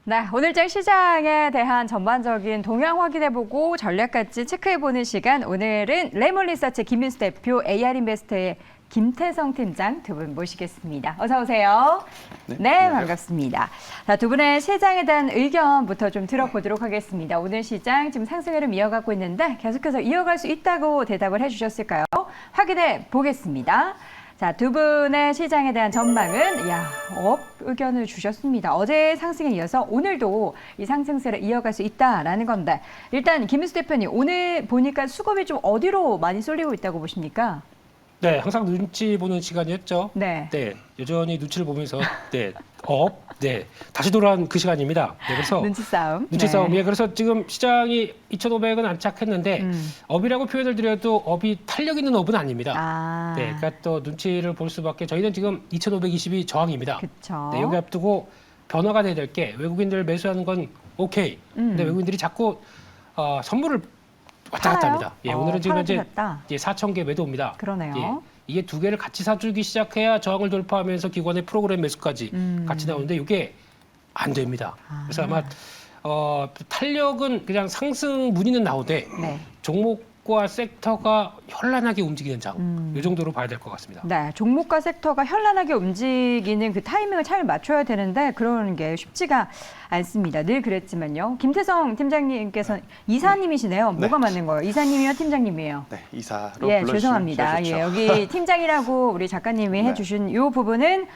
네, 오늘장 시장에 대한 전반적인 동향 확인해보고 전략까지 체크해보는 시간. 오늘은 레몬리서치 김윤수 대표, AR인베스트의 김태성 팀장 두 분 모시겠습니다. 어서 오세요. 네, 반갑습니다. 자, 두 분의 시장에 대한 의견부터 좀 들어보도록 하겠습니다. 오늘 시장 지금 상승 흐름 이어가고 있는데 계속해서 이어갈 수 있다고 대답을 해주셨을까요? 확인해 보겠습니다. 자, 두 분의 시장에 대한 전망은 업 의견을 주셨습니다. 어제 상승에 이어서 오늘도 이 상승세를 이어갈 수 있다라는 건데 일단 김윤수 대표님 오늘 보니까 수급이 좀 어디로 많이 쏠리고 있다고 보십니까? 네, 항상 눈치 보는 시간이었죠. 네. 여전히 눈치를 보면서 다시 돌아온 그 시간입니다. 네, 그래서 눈치 싸움. 눈치 싸움이에요. 그래서 지금 시장이 2,500은 안착했는데 업이라고 표현을 드려도 업이 탄력 있는 업은 아닙니다. 네, 그러니까 또 눈치를 볼 수밖에. 저희는 지금 2,520이 저항입니다. 그렇죠. 네, 여기 앞두고 변화가 돼야 될 게 외국인들 매수하는 건 오케이. 근데 외국인들이 자꾸 선물을 왔다 갔다 합니다. 예, 오늘은 지금 현재 4,000개 매도입니다. 그러네요. 예, 이게 두 개를 같이 사주기 시작해야 저항을 돌파하면서 기관의 프로그램 매수까지 같이 나오는데 이게 안 됩니다. 그래서 아마 탄력은 그냥 상승 문의는 나오되 종목과 섹터가 현란하게 움직이는 장, 이 정도로 봐야 될 것 같습니다. 네, 종목과 섹터가 현란하게 움직이는 그 타이밍을 잘 맞춰야 되는데 그러는 게 쉽지가 않습니다. 늘 그랬지만요. 김태성 팀장님께서 이사님이시네요. 뭐가 맞는 거예요? 이사님이요, 팀장님이에요? 네, 이사로 불러주시면 죄송합니다. 예, 여기 팀장이라고 우리 작가님이 해주신 이 부분은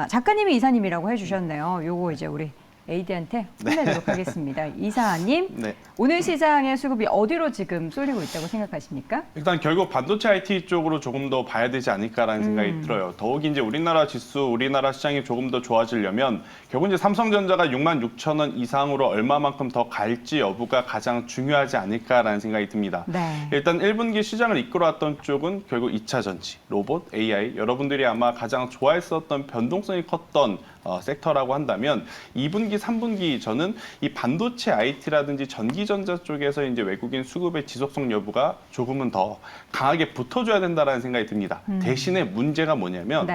작가님이 이사님이라고 해주셨네요. 요거 이제 우리 AD한테 혼내도록 하겠습니다. 이사님, 오늘 시장의 수급이 어디로 지금 쏠리고 있다고 생각하십니까? 일단 결국 반도체 IT 쪽으로 조금 더 봐야 되지 않을까라는 생각이 들어요. 더욱이 이제 우리나라 지수, 우리나라 시장이 조금 더 좋아지려면 결국 이제 삼성전자가 66,000원 이상으로 얼마만큼 더 갈지 여부가 가장 중요하지 않을까라는 생각이 듭니다. 일단 1분기 시장을 이끌어왔던 쪽은 결국 2차 전지, 로봇, AI, 여러분들이 아마 가장 좋아했었던 변동성이 컸던 섹터라고 한다면 2분기, 3분기 저는 이 반도체 IT라든지 전기전자 쪽에서 이제 외국인 수급의 지속성 여부가 조금은 더 강하게 붙어줘야 된다라는 생각이 듭니다. 대신에 문제가 뭐냐면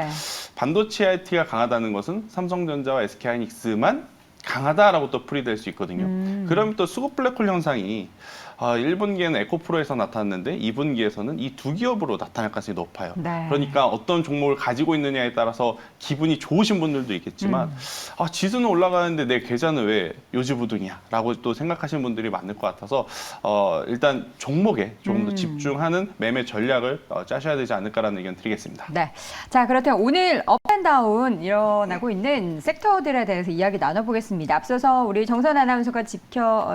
반도체 IT가 강하다는 것은 삼성전자와 SK하이닉스만 강하다라고 또 풀이될 수 있거든요. 그러면 또 수급 블랙홀 현상이 1분기에는 에코프로에서 나타났는데 2분기에서는 이 두 기업으로 나타날 가능성이 높아요. 그러니까 어떤 종목을 가지고 있느냐에 따라서 기분이 좋으신 분들도 있겠지만 지수는 올라가는데 내 계좌는 왜 요지부동이야? 라고 또 생각하시는 분들이 많을 것 같아서 일단 종목에 조금 더 집중하는 매매 전략을 짜셔야 되지 않을까라는 의견 드리겠습니다. 네. 자, 그렇다면 오늘 업앤다운 일어나고 있는 섹터들에 대해서 이야기 나눠보겠습니다. 앞서서 우리 정선 아나운서가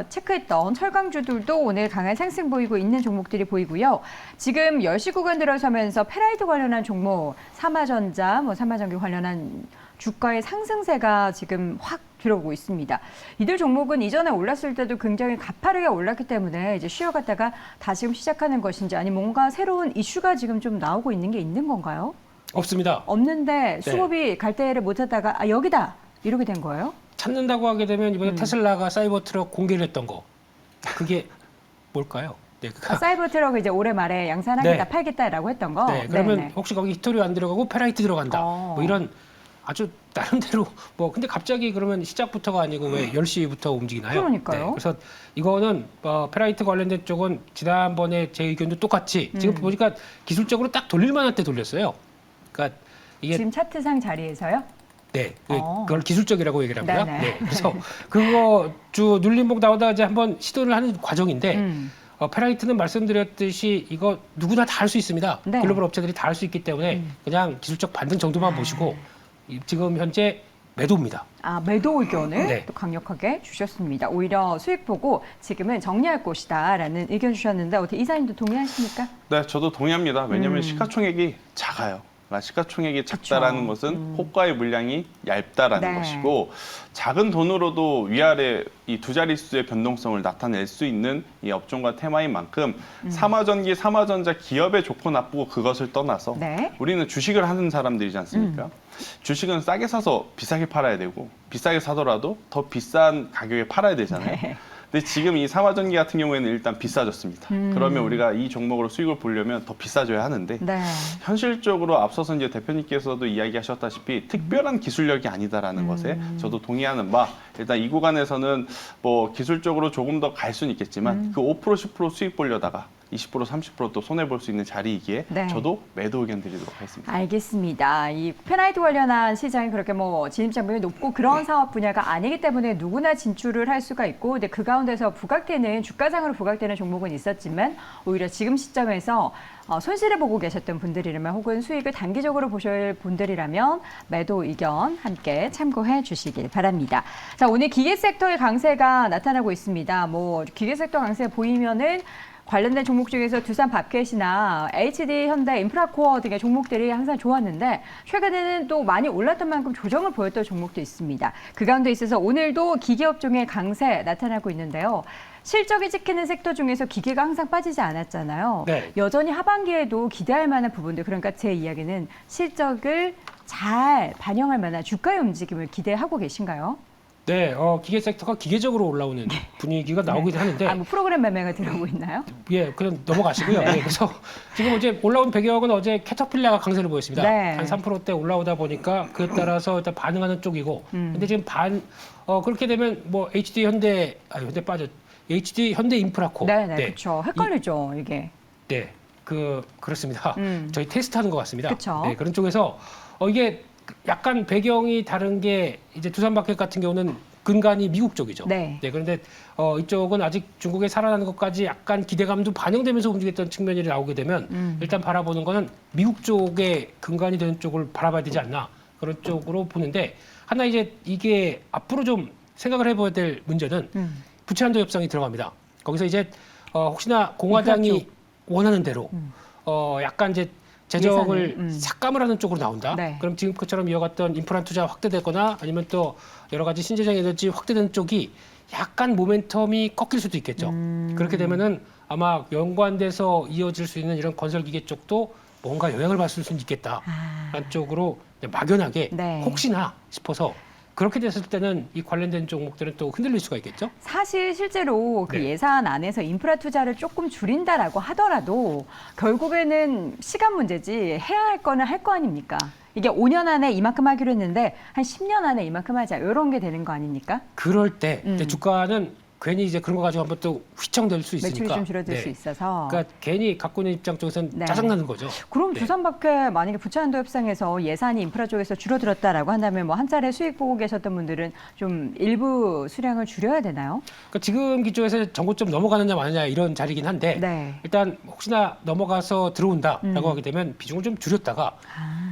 체크했던 철강주들도 오늘 강한 상승 보이고 있는 종목들이 보이고요. 지금 10시 구간 들어서면서 페라이트 관련한 종목, 삼화전자, 삼화전기 관련한 주가의 상승세가 지금 확 들어오고 있습니다. 이들 종목은 이전에 올랐을 때도 굉장히 가파르게 올랐기 때문에 이제 쉬어갔다가 다시금 시작하는 것인지 아니면 뭔가 새로운 이슈가 지금 좀 나오고 있는 게 있는 건가요? 없습니다. 없는데 수급이 갈대를 못 찾다가 여기다 이렇게 된 거예요? 찾는다고 하게 되면 이번에 테슬라가 사이버 트럭 공개를 했던 거 그게 뭘까요? 사이버 트럭을 이제 올해 말에 양산하겠다, 팔겠다라고 했던 거. 그러면 혹시 거기 히토리 안 들어가고 페라이트 들어간다. 뭐 이런 아주 나름대로 근데 갑자기 그러면 시작부터가 아니고 왜 10시부터 움직이나요? 그러니까요. 그래서 이거는 페라이트 관련된 쪽은 지난번에 제 의견도 똑같이 지금 보니까 기술적으로 딱 돌릴 만한 때 돌렸어요. 그러니까 이게 지금 차트상 자리에서요? 네, 그걸 기술적이라고 얘기를 하고요. 그래서 그거 눌림목 나오다가 이제 한번 시도를 하는 과정인데 페라이트는 말씀드렸듯이 이거 누구나 다 할 수 있습니다. 글로벌 업체들이 다 할 수 있기 때문에 그냥 기술적 반등 정도만 보시고 지금 현재 매도입니다. 매도 의견을 또 강력하게 주셨습니다. 오히려 수익 보고 지금은 정리할 곳이다라는 의견 주셨는데 어떻게 이사님도 동의하십니까? 네, 저도 동의합니다. 왜냐하면 시가총액이 작아요. 시가총액이 작다라는 것은 호가의 물량이 얇다라는 것이고 작은 돈으로도 위아래 이 두 자릿수의 변동성을 나타낼 수 있는 이 업종과 테마인 만큼 삼화전기, 삼화전자 기업의 좋고 나쁘고 그것을 떠나서 우리는 주식을 하는 사람들이지 않습니까? 주식은 싸게 사서 비싸게 팔아야 되고 비싸게 사더라도 더 비싼 가격에 팔아야 되잖아요. 근데 지금 이 삼화전기 같은 경우에는 일단 비싸졌습니다. 그러면 우리가 이 종목으로 수익을 보려면 더 비싸져야 하는데 네. 현실적으로 앞서서 이제 대표님께서도 이야기하셨다시피 특별한 기술력이 아니다라는 것에 저도 동의하는 바 일단 이 구간에서는 뭐 기술적으로 조금 더 갈 수는 있겠지만 그 5% 10% 수익 보려다가 20% 30% 또 손해 볼 수 있는 자리이기에 네. 저도 매도 의견 드리도록 하겠습니다. 알겠습니다. 이 페나이트 관련한 시장이 그렇게 뭐 진입장벽이 높고 그런 사업 분야가 아니기 때문에 누구나 진출을 할 수가 있고, 근데 그 가운데서 부각되는 주가상으로 부각되는 종목은 있었지만 오히려 지금 시점에서 손실을 보고 계셨던 분들이라면 혹은 수익을 단기적으로 보실 분들이라면 매도 의견 함께 참고해 주시길 바랍니다. 자, 오늘 기계 섹터의 강세가 나타나고 있습니다. 뭐 기계 섹터 강세 보이면은 관련된 종목 중에서 두산 밥켓이나 HD 현대 인프라코어 등의 종목들이 항상 좋았는데 최근에는 또 많이 올랐던 만큼 조정을 보였던 종목도 있습니다. 그 가운데 있어서 오늘도 기계업종의 강세 나타나고 있는데요. 실적이 찍히는 섹터 중에서 기계가 항상 빠지지 않았잖아요. 네. 여전히 하반기에도 기대할 만한 부분들, 그러니까 제 이야기는 실적을 잘 반영할 만한 주가의 움직임을 기대하고 계신가요? 네, 기계 섹터가 기계적으로 올라오는 분위기가 나오긴 하는데, 뭐 프로그램 매매가 들어오고 있나요? 예, 그냥 넘어가시고요. 네, 그래서 지금 이제 올라온 배경은 어제 캐터필라가 강세를 보였습니다. 네. 한 3%대 올라오다 보니까 그에 따라서 일단 반응하는 쪽이고, 근데 지금 그렇게 되면 뭐 HD 현대 인프라코. 네, 그렇죠. 헷갈리죠, 이게. 네, 그렇습니다. 저희 테스트하는 것 같습니다. 그쵸. 네, 그런 쪽에서 이게 약간 배경이 다른 게 이제 두산마켓 같은 경우는 근간이 미국 쪽이죠. 네. 그런데 이쪽은 아직 중국에 살아나는 것까지 약간 기대감도 반영되면서 움직였던 측면이 나오게 되면 일단 바라보는 거는 미국 쪽에 근간이 되는 쪽을 바라봐야 되지 않나, 그런 쪽으로 보는데, 하나 이제 이게 앞으로 좀 생각을 해봐야 될 문제는 부채한도 협상이 들어갑니다. 거기서 이제 혹시나 공화당이 원하는 대로 약간 이제 재정을 삭감을 하는 쪽으로 나온다. 네. 그럼 지금 것처럼 이어갔던 인프라 투자 확대되거나 아니면 또 여러 가지 신재생 에너지 확대되는 쪽이 약간 모멘텀이 꺾일 수도 있겠죠. 그렇게 되면은 아마 연관돼서 이어질 수 있는 이런 건설기계 쪽도 뭔가 영향을 받을 수는 있겠다. 라는 쪽으로 막연하게 네. 혹시나 싶어서, 그렇게 됐을 때는 이 관련된 종목들은 또 흔들릴 수가 있겠죠. 사실 실제로 그 네. 예산 안에서 인프라 투자를 조금 줄인다라고 하더라도 결국에는 시간 문제지 해야 할 거는 할 거 아닙니까? 이게 5년 안에 이만큼 하기로 했는데 한 10년 안에 이만큼 하자, 이런 게 되는 거 아닙니까? 그럴 때 이제 주가는 괜히 이제 그런 거 가지고 한번 또 휘청될 수 있으니까. 매출이 좀 줄어들 네. 수 있어서. 그러니까 괜히 갖고 있는 입장 쪽에서는 네. 짜증나는 거죠. 그럼 네. 두산밖에 만약에 부채한도 협상에서 예산이 인프라 쪽에서 줄어들었다라고 한다면 뭐 한 차례 수익 보고 계셨던 분들은 좀 일부 수량을 줄여야 되나요? 그러니까 지금 기조에서 전고점 넘어가느냐 마느냐 이런 자리긴 한데, 네. 일단 혹시나 넘어가서 들어온다라고 하게 되면 비중을 좀 줄였다가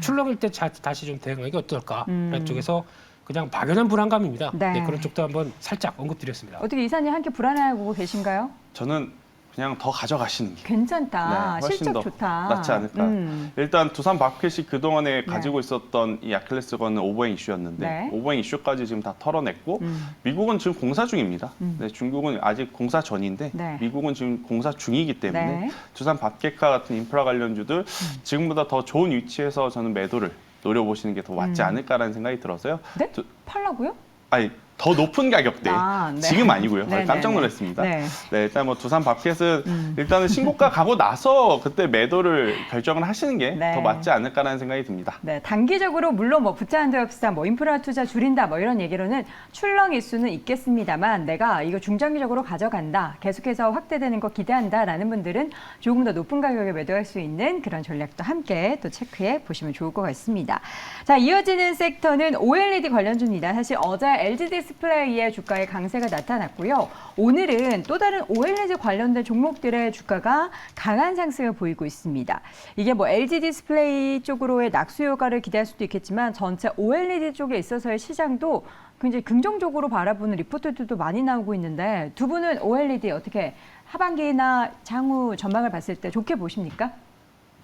출렁일 때 다시 좀 대응하는 게 어떨까라는 쪽에서 그냥 막연한 불안감입니다. 네. 네, 그런 쪽도 한번 살짝 언급드렸습니다. 어떻게 이사님 함께 불안해하고 계신가요? 저는 그냥 더 가져가시는 게 괜찮다. 훨씬 실적 더 좋다. 낫지 않을까. 일단 두산 밥켓이 그동안에 가지고 있었던 이 아킬레스건은 오버행 이슈였는데 네. 오버행 이슈까지 지금 다 털어냈고 미국은 지금 공사 중입니다. 네, 중국은 아직 공사 전인데 네. 미국은 지금 공사 중이기 때문에 네. 두산 밥켓과 같은 인프라 관련주들 지금보다 더 좋은 위치에서 저는 매도를 노려보시는 게 더 맞지 않을까라는 생각이 들어서요. 네? 팔라고요? 아니, 더 높은 가격대. 네. 지금 아니고요. 네, 깜짝 네, 놀랐습니다. 네. 네, 일단 뭐 두산 밥켓은 일단은 신고가 가고 나서 그때 매도를 결정을 하시는 게 더 네. 맞지 않을까라는 생각이 듭니다. 네, 단기적으로 물론 뭐 부채한도 협상, 뭐 인프라 투자 줄인다, 뭐 이런 얘기로는 출렁일 수는 있겠습니다만, 내가 이거 중장기적으로 가져간다, 계속해서 확대되는 거 기대한다라는 분들은 조금 더 높은 가격에 매도할 수 있는 그런 전략도 함께 또 체크해 보시면 좋을 것 같습니다. 자, 이어지는 섹터는 OLED 관련주입니다. 사실 어제 LG 디스플레이의 주가의 강세가 나타났고요. 오늘은 또 다른 OLED 관련된 종목들의 주가가 강한 상승을 보이고 있습니다. 이게 뭐 LG 디스플레이 쪽으로의 낙수 효과를 기대할 수도 있겠지만 전체 OLED 쪽에 있어서의 시장도 굉장히 긍정적으로 바라보는 리포트들도 많이 나오고 있는데, 두 분은 OLED 어떻게 하반기나 향후 전망을 봤을 때 좋게 보십니까?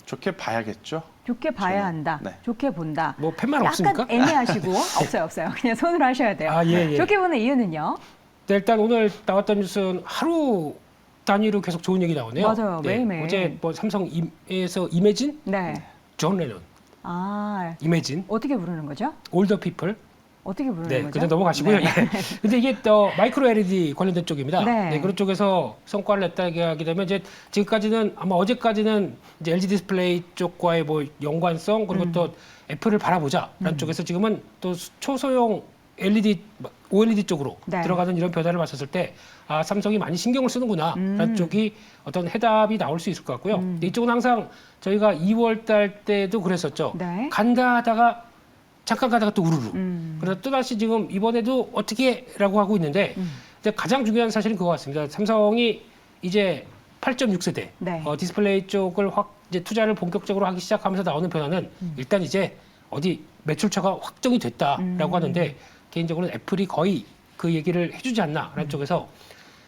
좋게 봐야겠죠. 좋게 봐야 저는, 한다. 네. 좋게 본다. 뭐 팻말 약간 없습니까? 애매하시고 없어요. 그냥 손으로 하셔야 돼요. 아, 예. 좋게 보는 이유는요? 네, 일단 오늘 나왔던 뉴스는 하루 단위로 계속 좋은 얘기 나오네요. 맞아요. 매일매일. 어제 뭐 삼성에서 이매진, 네. 존 레논, 아, 이매진, 어떻게 부르는 거죠? 올더 피플, 어떻게 부르는 네, 거죠? 그냥 넘어가시고요. 네. 예. 근데 이게 또 마이크로 LED 관련된 쪽입니다. 네. 네, 그런 쪽에서 성과를 냈다게 하게 되면 이제 지금까지는 아마 어제까지는 이제 LG 디스플레이 쪽과의 뭐 연관성 그리고 또 애플을 바라보자라는 쪽에서 지금은 또 초소형 LED, OLED 쪽으로 네. 들어가는 이런 변화를 봤었을 때 아, 삼성이 많이 신경을 쓰는구나라는 쪽이 어떤 해답이 나올 수 있을 것 같고요. 근데 이쪽은 항상 저희가 2월 달 때도 그랬었죠. 네. 간다 하다가 잠깐 가다가 또 우르르. 그래서 또다시 지금 이번에도 어떻게라고 하고 있는데 근데 가장 중요한 사실은 그거 같습니다. 삼성이 이제 8.6세대 네. 디스플레이 쪽을 이제 투자를 본격적으로 하기 시작하면서 나오는 변화는 일단 이제 어디 매출처가 확정이 됐다라고 하는데 개인적으로는 애플이 거의 그 얘기를 해주지 않나라는 쪽에서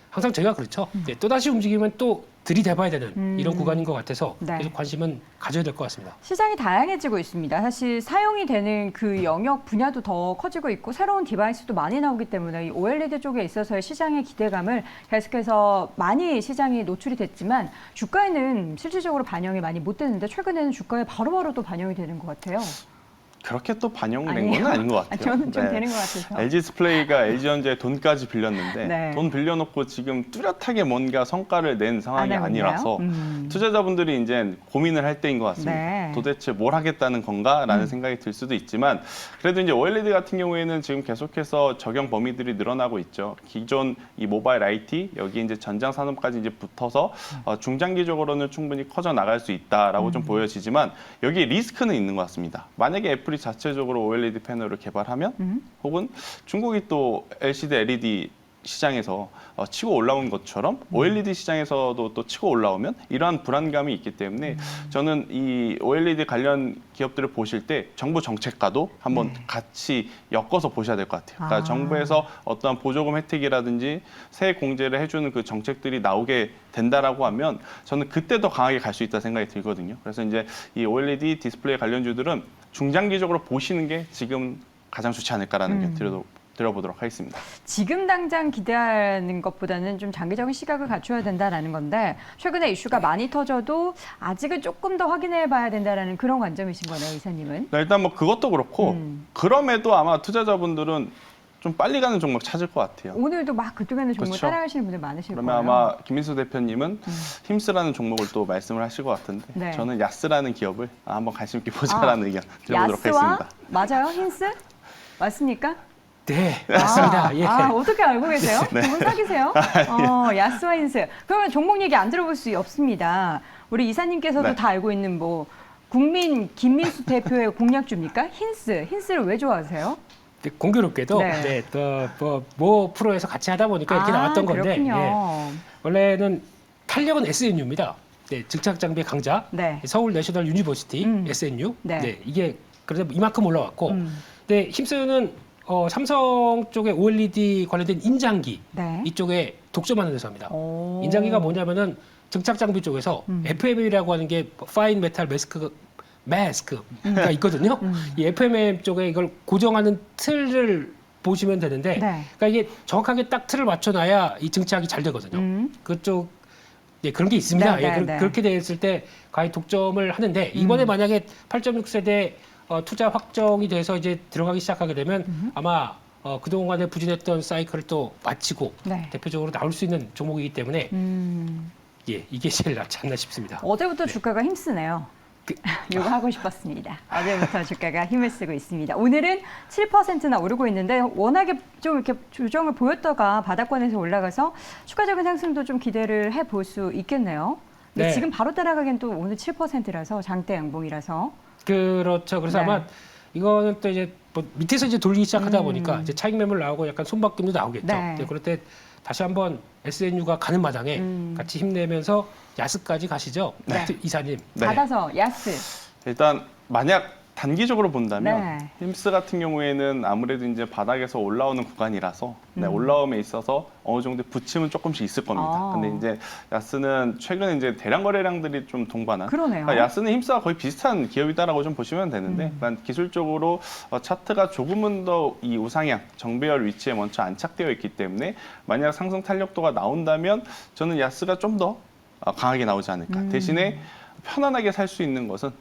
항상 저희가 그렇죠. 네, 또다시 움직이면 또 들이대봐야 되는 이런 구간인 것 같아서 네. 계속 관심은 가져야 될 것 같습니다. 시장이 다양해지고 있습니다. 사실 사용이 되는 그 영역 분야도 더 커지고 있고 새로운 디바이스도 많이 나오기 때문에 이 OLED 쪽에 있어서의 시장의 기대감을 계속해서 많이 시장이 노출이 됐지만 주가에는 실질적으로 반영이 많이 못 되는데 최근에는 주가에 바로바로 또 반영이 되는 것 같아요. 그렇게 또 반영된 아니에요? 건 아닌 것 같아요. 저는 좀 네. 되는 것 같아서. LG 디스플레이가 LG전자에 돈까지 빌렸는데 네. 돈 빌려놓고 지금 뚜렷하게 뭔가 성과를 낸 상황이 안 하고 있나요? 아니라서 투자자분들이 이제 고민을 할 때인 것 같습니다. 네. 도대체 뭘 하겠다는 건가라는 생각이 들 수도 있지만 그래도 이제 OLED 같은 경우에는 지금 계속해서 적용 범위들이 늘어나고 있죠. 기존 이 모바일 IT 여기 이제 전장 산업까지 이제 붙어서 중장기적으로는 충분히 커져 나갈 수 있다라고 좀 보여지지만 여기 리스크는 있는 것 같습니다. 만약에 애플이 자체적으로 OLED 패널을 개발하면 혹은 중국이 또 LCD, LED 시장에서 치고 올라온 것처럼 OLED 시장에서도 또 치고 올라오면 이러한 불안감이 있기 때문에 저는 이 OLED 관련 기업들을 보실 때 정부 정책과도 한번 같이 엮어서 보셔야 될 것 같아요. 그러니까 정부에서 어떠한 보조금 혜택이라든지 세액 공제를 해주는 그 정책들이 나오게 된다라고 하면 저는 그때 더 강하게 갈 수 있다 생각이 들거든요. 그래서 이제 이 OLED 디스플레이 관련주들은 중장기적으로 보시는 게 지금 가장 좋지 않을까라는 게 들어보도록 하겠습니다. 지금 당장 기대하는 것보다는 좀 장기적인 시각을 갖춰야 된다라는 건데 최근에 이슈가 많이 터져도 아직은 조금 더 확인해 봐야 된다라는 그런 관점이신 거네요, 이사님은. 네, 일단 뭐 그것도 그렇고 그럼에도 아마 투자자분들은 좀 빨리 가는 종목 찾을 것 같아요. 오늘도 막 그쪽에는 종목 그렇죠. 따라가시는 분들 많으실 거예요. 그러면 아마 김민수 대표님은 힘스라는 종목을 또 말씀을 하실 것 같은데 네. 저는 야스라는 기업을 한번 관심 있게 보자라는 의견 드려보도록 야스와 하겠습니다. 맞아요, 힌스? 맞습니까? 네, 맞습니다. 예. 어떻게 알고 계세요? 두 분 사귀세요? 야스와 힌스. 그러면 종목 얘기 안 들어볼 수 없습니다. 우리 이사님께서도 네. 다 알고 있는 뭐 국민 김민수 대표의 공략주입니까? 힌스를 왜 좋아하세요? 네, 공교롭게도 네. 뭐 프로에서 같이 하다 보니까 이렇게 나왔던 건데 그렇군요. 원래는 탄력은 SNU입니다. 네, 증착 장비의 강자 네. 서울 내셔널 유니버시티 SNU. 네. 네, 이게 그래도 이만큼 올라왔고, 근데 힘쓰는 삼성 쪽의 OLED 관련된 인장기 네. 이쪽에 독점하는 회사입니다. 오. 인장기가 뭐냐면은 증착 장비 쪽에서 FMM이라고 하는 게 파인 메탈 마스크가 있거든요. 이 FMM 쪽에 이걸 고정하는 틀을 보시면 되는데, 네. 그러니까 이게 정확하게 딱 틀을 맞춰놔야 이 증착이 잘 되거든요. 그쪽 네, 그런 게 있습니다. 네, 예, 네, 네. 그렇게 됐을 때 가히 독점을 하는데 이번에 만약에 8.6세대 투자 확정이 돼서 이제 들어가기 시작하게 되면 아마 그동안에 부진했던 사이클을 또 마치고 네. 대표적으로 나올 수 있는 종목이기 때문에 예, 이게 제일 낫지 않나 싶습니다. 어제부터 주가가 힘쓰네요. 이거 하고 싶었습니다. 어제부터 주가가 힘을 쓰고 있습니다. 오늘은 7%나 오르고 있는데 워낙에 좀 이렇게 조정을 보였다가 바닥권에서 올라가서 추가적인 상승도 좀 기대를 해볼 수 있겠네요. 근데 네. 지금 바로 따라가기엔 또 오늘 7%라서 장대 양봉이라서. 그렇죠. 그래서 네. 아마 이거는 또 이제 뭐 밑에서 이제 돌리기 시작하다 보니까 이제 차익 매물 나오고 약간 손바뀜도 나오겠죠. 네. 네, 그럴 때 다시 한번 SNU가 가는 마당에 같이 힘내면서 야스까지 가시죠. 네. 이사님. 네. 받아서 야스. 일단 만약 단기적으로 본다면 네. 힘스 같은 경우에는 아무래도 이제 바닥에서 올라오는 구간이라서 네, 올라옴에 있어서 어느 정도 부침은 조금씩 있을 겁니다. 근데 이제 야스는 최근에 이제 대량 거래량들이 좀 동반한. 그러네요. 그러니까 야스는 힘스와 거의 비슷한 기업이다라고 좀 보시면 되는데, 그러니까 기술적으로 차트가 조금은 더 이 우상향 정배열 위치에 먼저 안착되어 있기 때문에 만약 상승 탄력도가 나온다면 저는 야스가 좀 더 강하게 나오지 않을까. 대신에 편안하게 살 수 있는 것은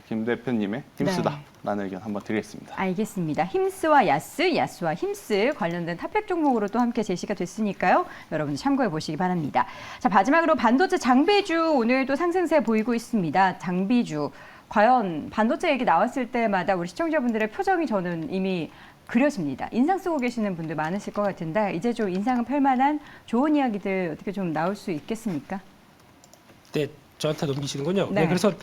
김 대표님의 힘쓰다라는 의견 한번 드리겠습니다. 알겠습니다. 힘스와 야스, 야스와 힘스 관련된 탑픽 종목으로 또 함께 제시가 됐으니까요. 여러분 참고해 보시기 바랍니다. 자, 마지막으로 반도체 장비주 오늘 또 상승세 보이고 있습니다. 장비주. 과연 반도체 얘기 나왔을 때마다 우리 시청자분들의 표정이 저는 이미 그려집니다. 인상 쓰고 계시는 분들 많으실 것 같은데 이제 좀 인상은 펼만한 좋은 이야기들 어떻게 좀 나올 수 있겠습니까? 네, 저한테 넘기시는군요. 네. 네, 그래서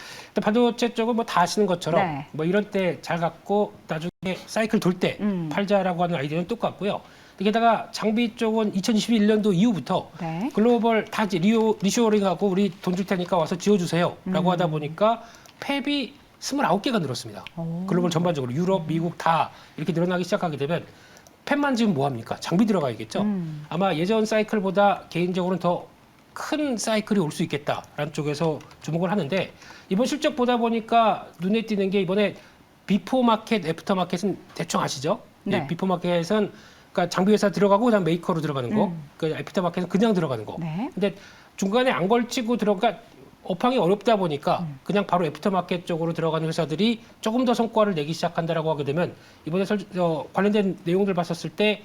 반도체 쪽은 뭐 다 아시는 것처럼 네. 뭐 이런 때 잘 갖고 나중에 사이클 돌 때 팔자라고 하는 아이디어는 똑같고요. 게다가 장비 쪽은 2021년도 이후부터 네. 글로벌 다 이제 리쇼어링하고 우리 돈 줄 테니까 와서 지어주세요라고 하다 보니까 팹이 29개가 늘었습니다. 글로벌 전반적으로 유럽, 미국 다 이렇게 늘어나기 시작하게 되면 팹만 지금 뭐 합니까? 장비 들어가야겠죠. 아마 예전 사이클보다 개인적으로는 더 큰 사이클이 올 수 있겠다라는 쪽에서 주목을 하는데 이번 실적 보다 보니까 눈에 띄는 게 이번에 비포 마켓, 애프터 마켓은 대충 아시죠? 네. 비포 마켓은 그러니까 장비 회사 들어가고 그다음 메이커로 들어가는 거, 그 애프터 마켓은 그냥 들어가는 거. 네. 근데 중간에 안 걸치고 들어가 업황이 어렵다 보니까 그냥 바로 애프터 마켓 쪽으로 들어가는 회사들이 조금 더 성과를 내기 시작한다라고 하게 되면 이번에 관련된 내용들 봤었을 때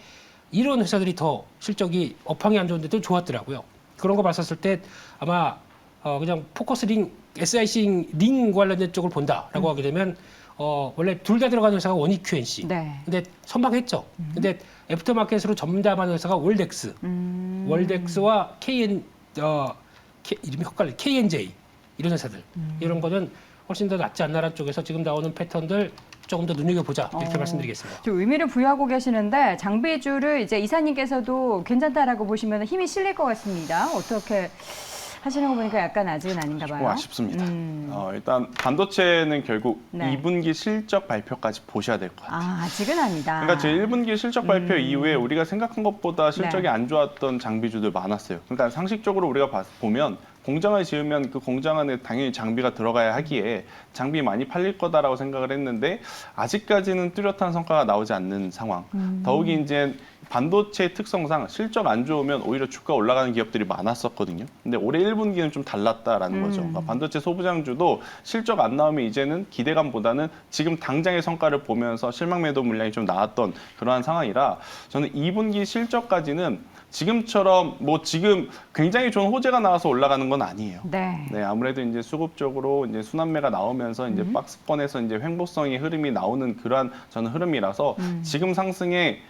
이런 회사들이 더 실적이 업황이 안 좋은데도 좋았더라고요. 그런 거 봤었을 때 아마 그냥 포커스 링, SIC 링 관련된 쪽을 본다라고 하게 되면 원래 둘 다 들어가는 회사가 원익QNC. 네. 근데 선방했죠. 근데 애프터마켓으로 전담하는 회사가 월덱스. 월덱스와 이름이 헷갈려. KNJ 이런 회사들. 이런 거는 훨씬 더 낫지 않나라는 쪽에서 지금 나오는 패턴들 조금 더 눈여겨보자 이렇게 말씀드리겠습니다. 좀 의미를 부여하고 계시는데 장비주를 이제 이사님께서도 괜찮다라고 보시면 힘이 실릴 것 같습니다. 어떻게 하시는 거 보니까 약간 아직은 아닌가 봐요. 조금 아쉽습니다. 일단 반도체는 결국 네. 2분기 실적 발표까지 보셔야 될 것 같아요. 아직은 아니다. 그러니까 제 1분기 실적 발표 이후에 우리가 생각한 것보다 실적이 네. 안 좋았던 장비주들 많았어요. 그러니까 상식적으로 우리가 보면 공장을 지으면 그 공장 안에 당연히 장비가 들어가야 하기에 장비 많이 팔릴 거다라고 생각을 했는데 아직까지는 뚜렷한 성과가 나오지 않는 상황. 더욱이 이제 반도체 특성상 실적 안 좋으면 오히려 주가 올라가는 기업들이 많았었거든요. 근데 올해 1분기는 좀 달랐다라는 거죠. 그러니까 반도체 소부장주도 실적 안 나오면 이제는 기대감보다는 지금 당장의 성과를 보면서 실망 매도 물량이 좀 나왔던 그러한 상황이라 저는 2분기 실적까지는 지금처럼 뭐 지금 굉장히 좋은 호재가 나와서 올라가는 건 아니에요. 네. 네, 아무래도 이제 수급적으로 이제 순환매가 나오면서 이제 박스권에서 이제 횡보성의 흐름이 나오는 그러한 저는 흐름이라서 지금 상승에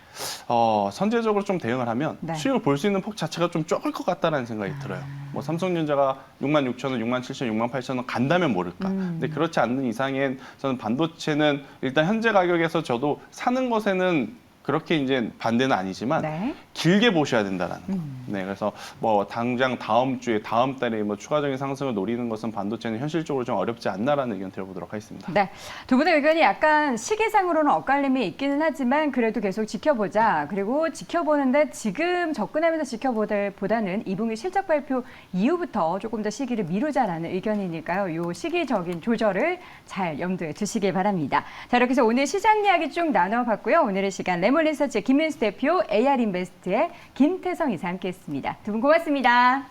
선제적으로 좀 대응을 하면 네. 수익을 볼 수 있는 폭 자체가 좀 적을 것 같다는 생각이 들어요. 뭐 삼성전자가 66,000원, 67,000원, 68,000원 간다면 모를까. 근데 그렇지 않는 이상엔 저는 반도체는 일단 현재 가격에서 저도 사는 것에는 그렇게 이제 반대는 아니지만 네. 길게 보셔야 된다라는 거. 네, 그래서 뭐 당장 다음 주에 다음 달에 뭐 추가적인 상승을 노리는 것은 반도체는 현실적으로 좀 어렵지 않나라는 의견 드려보도록 하겠습니다. 네. 두 분의 의견이 약간 시기상으로는 엇갈림이 있기는 하지만 그래도 계속 지켜보자. 그리고 지켜보는데 지금 접근하면서 지켜보다는 2분기 실적 발표 이후부터 조금 더 시기를 미루자라는 의견이니까요. 요 시기적인 조절을 잘 염두에 두시길 바랍니다. 자, 이렇게 해서 오늘 시장 이야기 쭉 나눠봤고요. 오늘의 시간 레몬리서치의 김민수 대표, AR인베스트의 김태성 이사 함께했습니다. 두 분 고맙습니다.